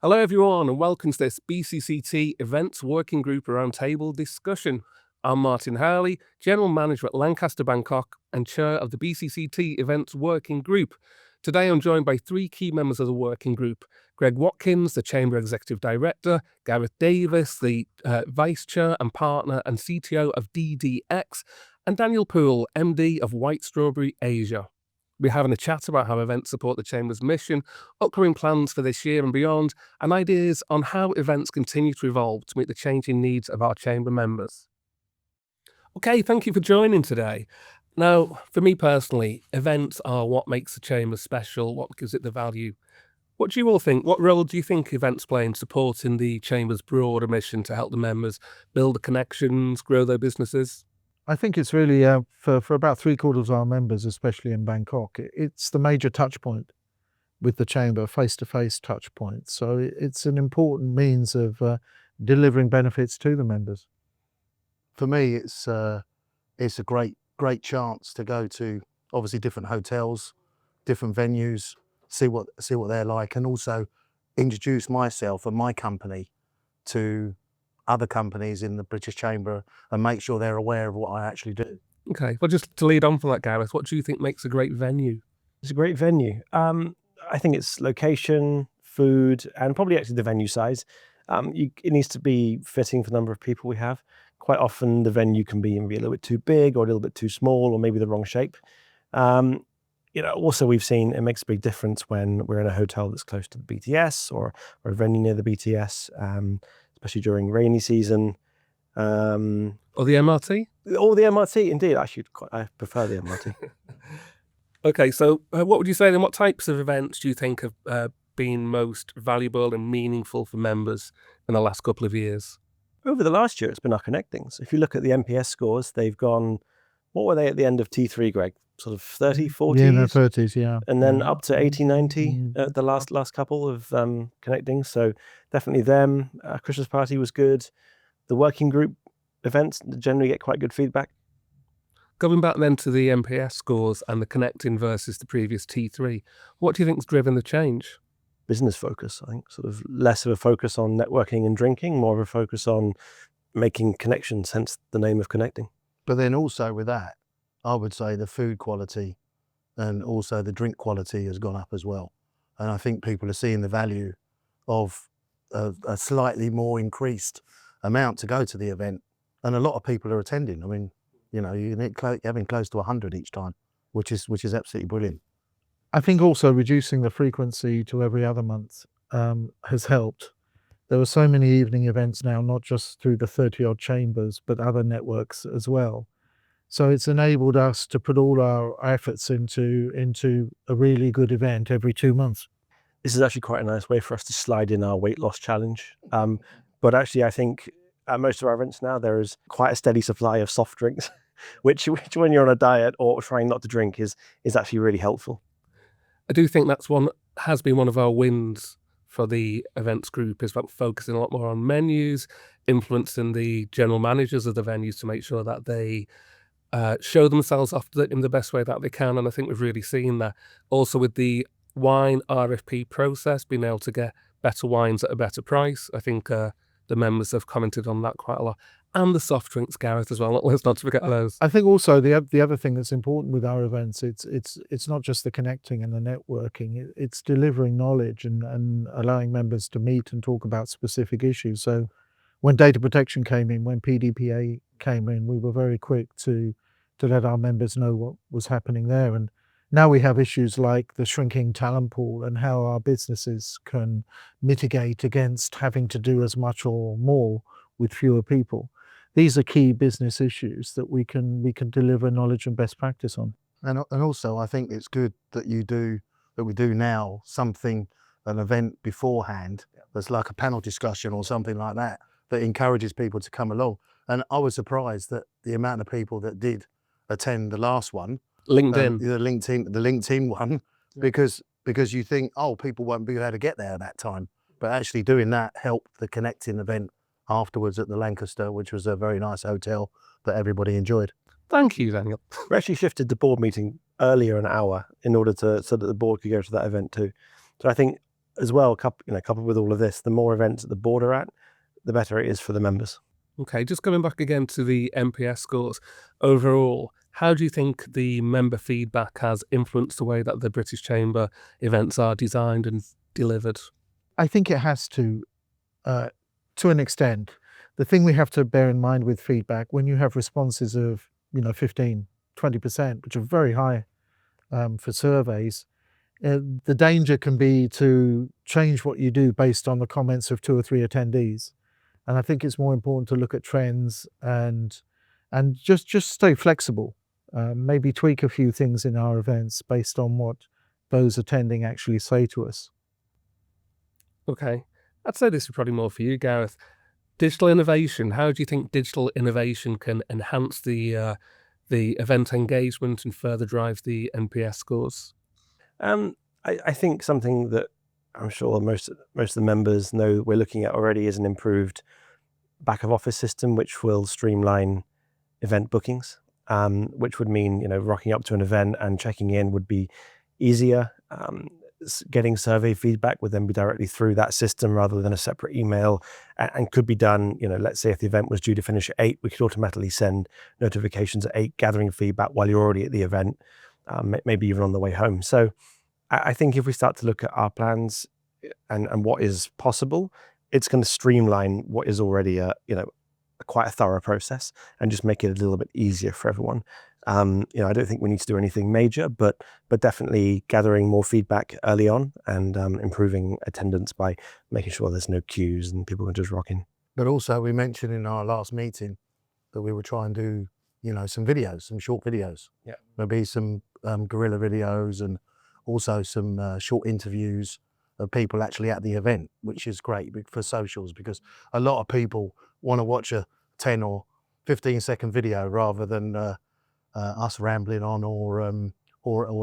Hello everyone and welcome to this BCCT Events Working Group roundtable discussion. I'm Martin Hurley, General Manager at Lancaster Bangkok and Chair of the BCCT Events Working Group. Today I'm joined by three key members of the working group: Watkins, the Chamber Executive Director; Gareth Davies, the Vice Chair and Partner and CTO of DDX; and Daniel Poole, MD of White Strawberry Asia. We're having a chat about how events support the Chamber's mission, upcoming plans for this year and beyond, and ideas on how events continue to evolve to meet the changing needs of our Chamber members. Okay, thank you for joining today. Now, for me personally, events are what makes the Chamber special, what gives it the value. What do you all think? What role do you think events play in supporting the Chamber's broader mission to help the members build the connections, grow their businesses? I think it's really, for about 3/4 of our members, especially in Bangkok, it's the major touch point with the Chamber, face-to-face touch point. So it's an important means of delivering benefits to the members. For me, it's a great chance to go to obviously different hotels, different venues, see what they're like, and also introduce myself and my company to other companies in the British Chamber and make sure they're aware of what I actually do. Okay, well, just to lead on from that, Gareth, what do you think makes a great venue? It's a great venue. I think it's location, food, and probably actually the venue size. It needs to be fitting for the number of people we have. Quite often the venue can be maybe a little bit too big or a little bit too small or maybe the wrong shape. Also we've seen it makes a big difference when we're in a hotel that's close to the BTS or a venue near the BTS, especially during rainy season. Or the MRT? Or the MRT, indeed. I prefer the MRT. Okay, so what would you say then? What types of events do you think have been most valuable and meaningful for members in the last couple of years? Over the last year, it's been our connectings. If you look at the NPS scores, they've gone, what were they at the end of T3, Greg? Sort of 30, 40? Yeah, in the 30s, yeah. And then up to 80, 90 at the last couple of connectings. So definitely them. Christmas party was good. The working group events generally get quite good feedback. Going back then to the NPS scores and the connecting versus the previous T3, what do you think's driven the change? Business focus, I think, sort of less of a focus on networking and drinking, more of a focus on making connections, hence the name of connecting. But then also with that, I would say the food quality and also the drink quality has gone up as well. And I think people are seeing the value of a slightly more increased amount to go to the event. And a lot of people are attending. I mean, you're having close to 100 each time, which is absolutely brilliant. I think also reducing the frequency to every other month has helped. There are so many evening events now, not just through the 30-odd chambers, but other networks as well. So it's enabled us to put all our efforts into a really good event every 2 months. This is actually quite a nice way for us to slide in our weight loss challenge. But actually, I think at most of our events now, there is quite a steady supply of soft drinks, which when you're on a diet or trying not to drink is actually really helpful. I do think has been one of our wins for the events group, is about focusing a lot more on menus, influencing the general managers of the venues to make sure that they show themselves off in the best way that they can. And I think we've really seen that. Also with the wine RFP process, being able to get better wines at a better price. I think the members have commented on that quite a lot. And the soft drinks, Gareth, as well. Let's not forget those. I think also the other thing that's important with our events, it's not just the connecting and the networking, it's delivering knowledge and allowing members to meet and talk about specific issues. So when data protection came in, when PDPA came in, we were very quick to let our members know what was happening there. And now we have issues like the shrinking talent pool and how our businesses can mitigate against having to do as much or more with fewer people. These are key business issues that we can deliver knowledge and best practice on. And also, I think it's good that we do now an event beforehand that's like a panel discussion or something like that encourages people to come along. And I was surprised that the amount of people that did attend the last one, LinkedIn, the LinkedIn one, because you think, oh, people won't be able to get there at that time, but actually doing that helped the connecting event afterwards at the Lancaster, which was a very nice hotel that everybody enjoyed. Thank you, Daniel. We actually shifted the board meeting earlier an hour in order so that the board could go to that event too. So I think as well, coupled with all of this, the more events at the board are at, the better it is for the members. Okay, just coming back again to the NPS scores. Overall, how do you think the member feedback has influenced the way that the British Chamber events are designed and delivered? I think it has to an extent. The thing we have to bear in mind with feedback, when you have responses of 15, 20%, which are very high for surveys, the danger can be to change what you do based on the comments of 2 or 3 attendees. And I think it's more important to look at trends and just stay flexible. Maybe tweak a few things in our events based on what those attending actually say to us. Okay, I'd say this is probably more for you, Gareth. Digital innovation. How do you think digital innovation can enhance the event engagement and further drive the NPS scores? I think something that I'm sure most of the members know we're looking at already is an improved back of office system, which will streamline event bookings, which would mean rocking up to an event and checking in would be easier. Getting survey feedback would then be directly through that system rather than a separate email, and could be done, let's say if the event was due to finish at 8, we could automatically send notifications at 8, gathering feedback while you're already at the event, maybe even on the way home. So I think if we start to look at our plans and what is possible, it's going to streamline what is already quite a thorough process and just make it a little bit easier for everyone. I don't think we need to do anything major, but definitely gathering more feedback early on and improving attendance by making sure there's no queues and people can just rock in. But also we mentioned in our last meeting that we would try and do, some videos, some short videos. Yeah. Maybe some guerrilla videos and also some short interviews of people actually at the event, which is great for socials, because a lot of people want to watch a 10 or 15-second video rather than us rambling on or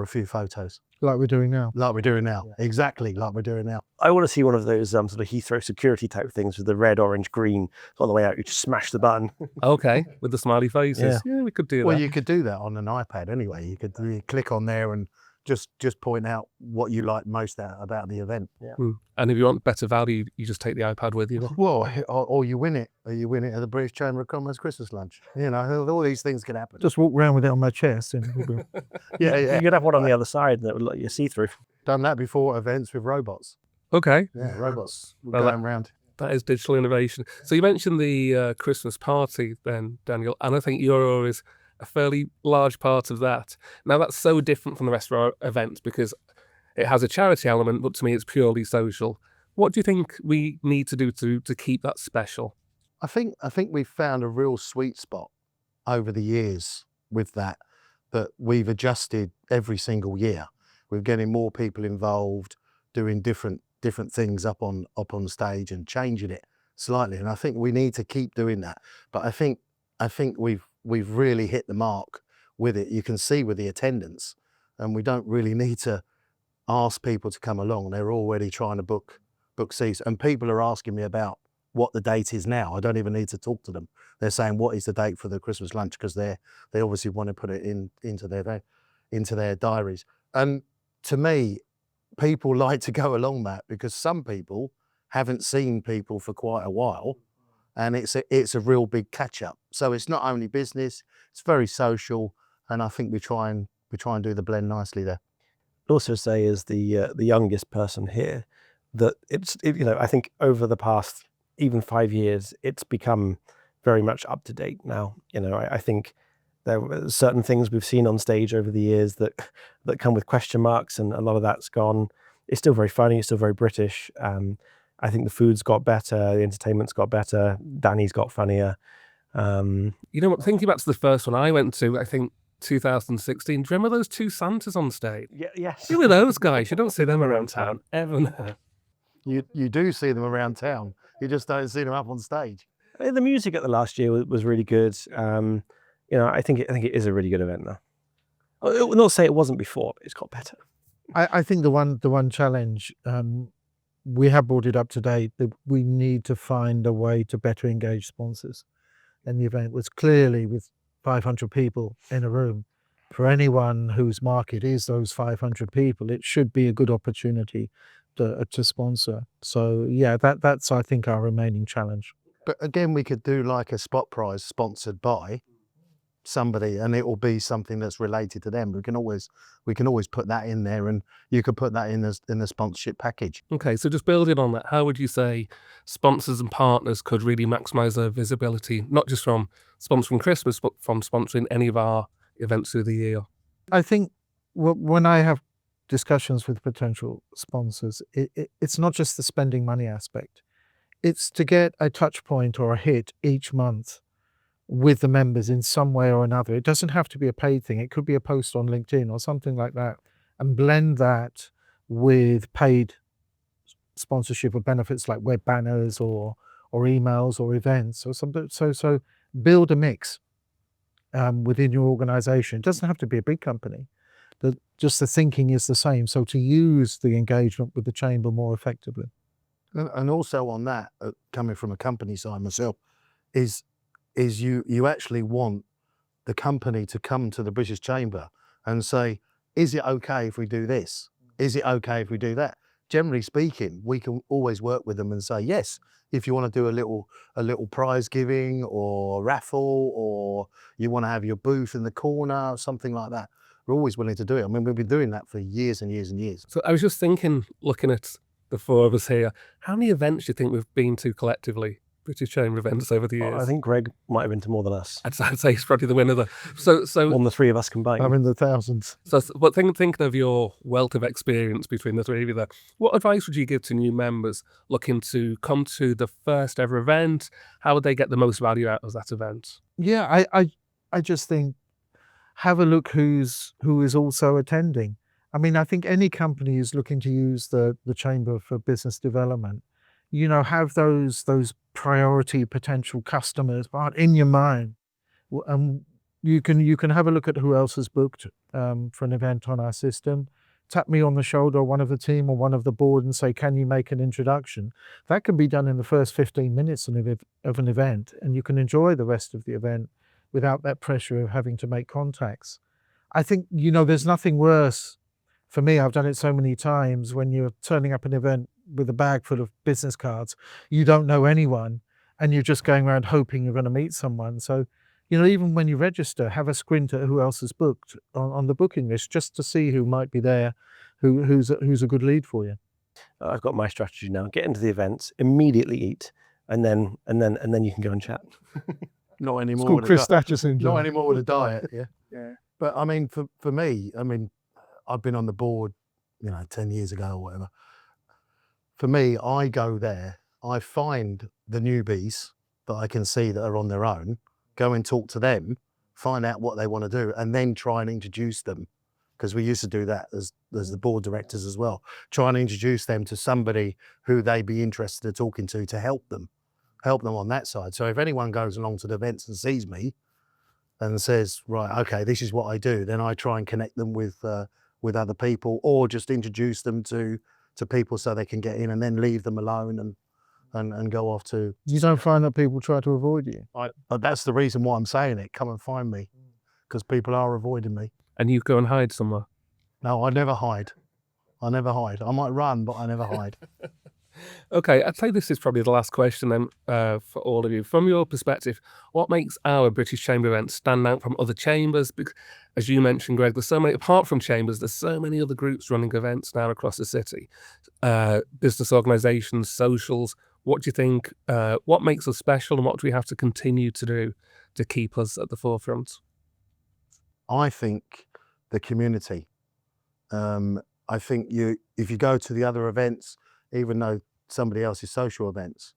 a few photos. Like we're doing now. Like we're doing now. Yeah. Exactly like we're doing now. I want to see one of those sort of Heathrow security type things with the red, orange, green on the way out. You just smash the button. Okay, with the smiley faces. Yeah, we could do Well, that. you could do that on an iPad anyway. You could click on there and just point out what you like most about the event. Yeah. And if you want better value, you just take the iPad with you. Well, or you win it. Or you win it at the British Chamber of Commerce Christmas lunch. All these things can happen. Just walk around with it on my chest and we'll be... Yeah. You could have one on the other side that would let you see through. Done that before events with robots. Okay, Yeah, robots Well, going around. that is digital innovation. So you mentioned the Christmas party then, Daniel, and I think Euro is a fairly large part of that. Now that's so different from the rest of our events because it has a charity element, but to me it's purely social. What do you think we need to do to keep that special? I think we've found a real sweet spot over the years with that we've adjusted every single year. We're getting more people involved, doing different things up on stage and changing it slightly. And I think we need to keep doing that. But I think we've really hit the mark with it. You can see with the attendance, and we don't really need to ask people to come along. They're already trying to book seats, and people are asking me about what the date is now. I don't even need to talk to them. They're saying, what is the date for the Christmas lunch? Because they obviously want to put it into their diaries. And to me, people like to go along that because some people haven't seen people for quite a while, and it's a real big catch up. So it's not only business, it's very social, and I think we try and do the blend nicely there. I'd also say as the youngest person here that I think over the past even 5 years, it's become very much up to date now. I think there were certain things we've seen on stage over the years that come with question marks, and a lot of that's gone. It's still very funny. It's still very British. I think the food's got better. The entertainment's got better. Danny's got funnier. Thinking back to the first one I went to, I think 2016. Do you remember those 2 Santas on stage? Yeah, yes. Who are those guys? You don't see them around town ever. No. You do see them around town. You just don't see them up on stage. The music at the last year was really good. I think it is a really good event now. I will not say it wasn't before, but it's got better. I think the one challenge, we have brought it up today, that we need to find a way to better engage sponsors. And the event was clearly with 500 people in a room. For anyone whose market is those 500 people, it should be a good opportunity to sponsor. So yeah, that's I think our remaining challenge. But again, we could do like a spot prize sponsored by somebody, and it will be something that's related to them. We can always put that in there, and you could put that in the sponsorship package. Okay, so just building on that, how would you say sponsors and partners could really maximise their visibility, not just from sponsoring Christmas, but from sponsoring any of our events through the year? I think when I have discussions with potential sponsors, it's not just the spending money aspect. It's to get a touch point or a hit each month with the members in some way or another. It doesn't have to be a paid thing. It could be a post on LinkedIn or something like that, and blend that with paid sponsorship or benefits like web banners or emails or events or something. So build a mix within your organization. It doesn't have to be a big company. Just the thinking is the same. So to use the engagement with the chamber more effectively. And also on that, coming from a company side myself, is you actually want the company to come to the British Chamber and say, is it okay if we do this? Is it okay if we do that? Generally speaking, we can always work with them and say, yes, if you want to do a little prize giving or raffle, or you want to have your booth in the corner or something like that, we're always willing to do it. I mean, we've been doing that for years and years and years. So I was just thinking, looking at the four of us here, how many events do you think we've been to collectively? British Chamber events over the years? I think Greg might have been to more than us. I'd say he's probably the winner there. So More than the three of us combined. I'm in the thousands. but thinking of your wealth of experience between the three of you there, what advice would you give to new members looking to come to the first ever event? How would they get the most value out of that event? Yeah, I just think have a look who is also attending. I mean, I think any company is looking to use the chamber for business development. You know, have those priority potential customers in your mind, and you can have a look at who else has booked for an event on our system. Tap me on the shoulder, or one of the team or one of the board, and say, can you make an introduction? That can be done in the first 15 minutes of an event, and you can enjoy the rest of the event without that pressure of having to make contacts. I think, you know, there's nothing worse. For me, I've done it so many times when you're turning up an event with a bag full of business cards, you don't know anyone, and you're just going around hoping you're going to meet someone. So, you know, even when you register, have a squint at who else is booked on the booking list, just to see who might be there, who's a good lead for you. I've got my strategy now. Get into the events, immediately eat, and then you can go and chat. Not anymore. It's called Chris Thatcher Not syndrome. anymore with a diet. Yeah. But I mean, for me, I mean, I've been on the board, 10 years ago or whatever. For me, I go there, I find the newbies that I can see that are on their own, go and talk to them, find out what they want to do, and then try and introduce them. Because we used to do that as the board directors as well. Try and introduce them to somebody who they'd be interested in talking to help them on that side. So if anyone goes along to the events and sees me and says, right, okay, this is what I do, then I try and connect them with other people, or just introduce them to people so they can get in, and then leave them alone and go off to. You don't find that people try to avoid you? That's the reason why I'm saying it. Come and find me, because people are avoiding me. And you go and hide somewhere? No, I never hide. I might run, but I never hide. Okay, I'd say this is probably the last question then for all of you. From your perspective, what makes our British Chamber events stand out from other chambers? Because, as you mentioned, Greg, there's so many, apart from chambers, there's so many other groups running events now across the city. Business organisations, socials. What do you think, what makes us special, and what do we have to continue to do to keep us at the forefront? I think the community. I think if you go to the other events, even though somebody else's social events,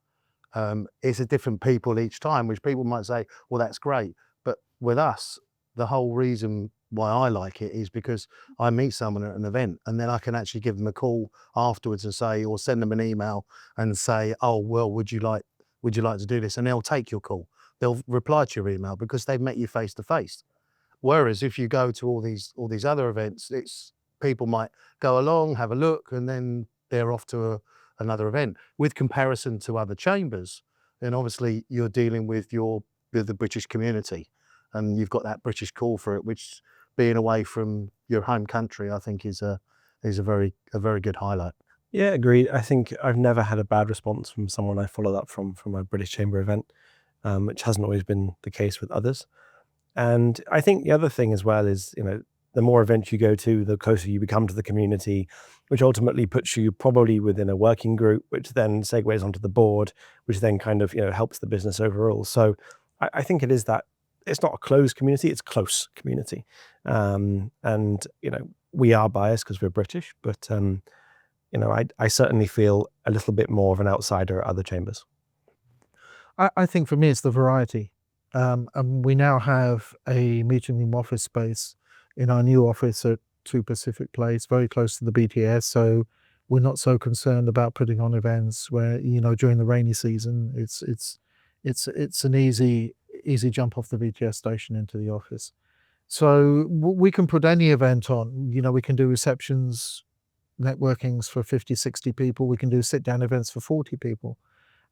it's a different people each time, which people might say, well, that's great. But with us, the whole reason why I like it is because I meet someone at an event, and then I can actually give them a call afterwards and say, or send them an email and say, oh, well, would you like to do this? And they'll take your call. They'll reply to your email because they've met you face to face. Whereas if you go to all these other events, it's people might go along, have a look, and then they're off to another event. With comparison to other chambers, then obviously you're dealing with the British community, and you've got that British call for it, which, being away from your home country, I think is a very good highlight. Yeah, agreed. I think I've never had a bad response from someone I followed up from a British Chamber event, which hasn't always been the case with others. And I think the other thing as well is, the more events you go to, the closer you become to the community, which ultimately puts you probably within a working group, which then segues onto the board, which then kind of, helps the business overall. So I think it is that it's not a closed community, it's close community. And, we are biased because we're British, but, I certainly feel a little bit more of an outsider at other chambers. I think for me it's the variety. And we now have a meeting room office space in our new office at 2 Pacific Place, very close to the BTS. So we're not so concerned about putting on events where, during the rainy season, it's an easy jump off the BTS station into the office. So we can put any event on. We can do receptions, networkings for 50, 60 people. We can do sit-down events for 40 people.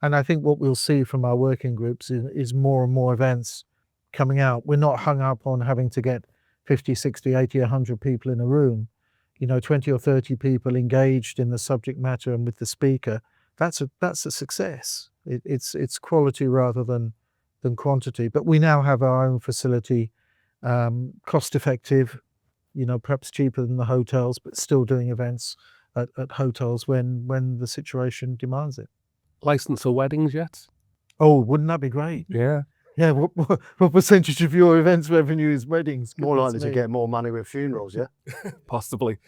And I think what we'll see from our working groups is more and more events coming out. We're not hung up on having to get 50, 60, 80, 100 people in a room. 20 or 30 people engaged in the subject matter and with the speaker. That's a success. It's quality rather than quantity. But we now have our own facility, cost effective, perhaps cheaper than the hotels, but still doing events at hotels when the situation demands it. License for weddings yet? Oh, wouldn't that be great? Yeah. Yeah, what percentage of your events revenue is weddings? More Goodness likely to me. get more money with funerals, yeah? Possibly.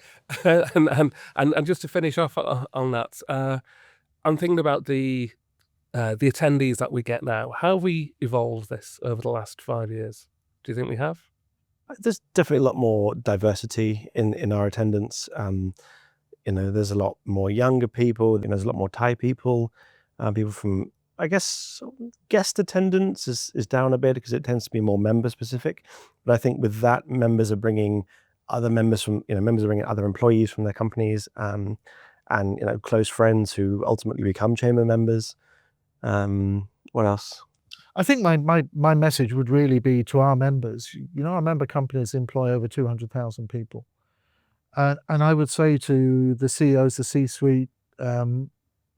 and just to finish off on that, I'm thinking about the attendees that we get now. How have we evolved this over the last 5 years? Do you think we have? There's definitely a lot more diversity in our attendance. There's a lot more younger people. There's a lot more Thai people. People from, I guess, guest attendance is down a bit because it tends to be more member specific. But I think with that, members are bringing other members from, members are bringing other employees from their companies, and close friends who ultimately become chamber members. What else? I think my message would really be to our members. Our member companies employ over 200,000 people. And I would say to the CEOs, the C-suite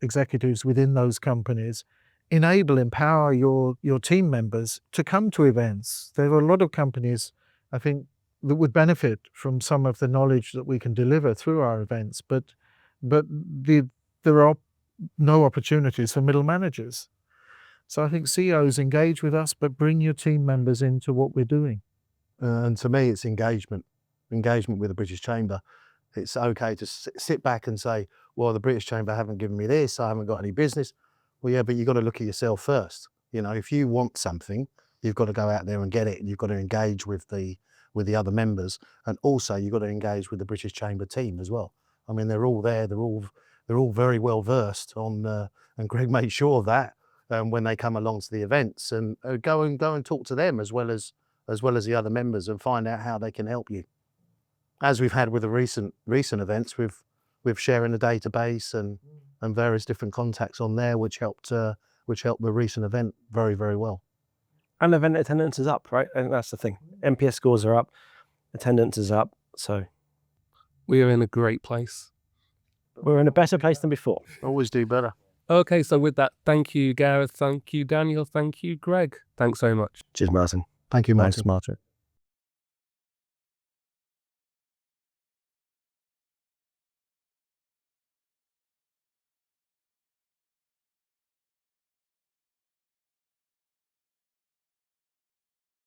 executives within those companies, empower your team members to come to events. There are a lot of companies, I think, that would benefit from some of the knowledge that we can deliver through our events, but there are no opportunities for middle managers. So I think CEOs engage with us, but bring your team members into what we're doing. And to me, it's engagement with the British Chamber. It's okay to sit back and say, well, the British Chamber haven't given me this, I haven't got any business. Well, yeah, but you've got to look at yourself first. If you want something, you've got to go out there and get it, and you've got to engage with the other members, and also you've got to engage with the British Chamber team as well. I mean, they're all there, they're all very well versed on, and Greg made sure of that when they come along to the events, and go and talk to them as well as the other members, and find out how they can help you. As we've had with the recent events, with sharing the database and various different contacts on there, which helped the recent event very, very well. And event attendance is up, right? I think that's the thing. NPS scores are up, attendance is up, so We are in a great place. we're in a better place than before. Always do better. Okay, so with that, thank you, Gareth. Thank you, Daniel. Thank you, Greg. Thanks very much. Cheers, Martin. Thank you, Martin. Thanks, Martin.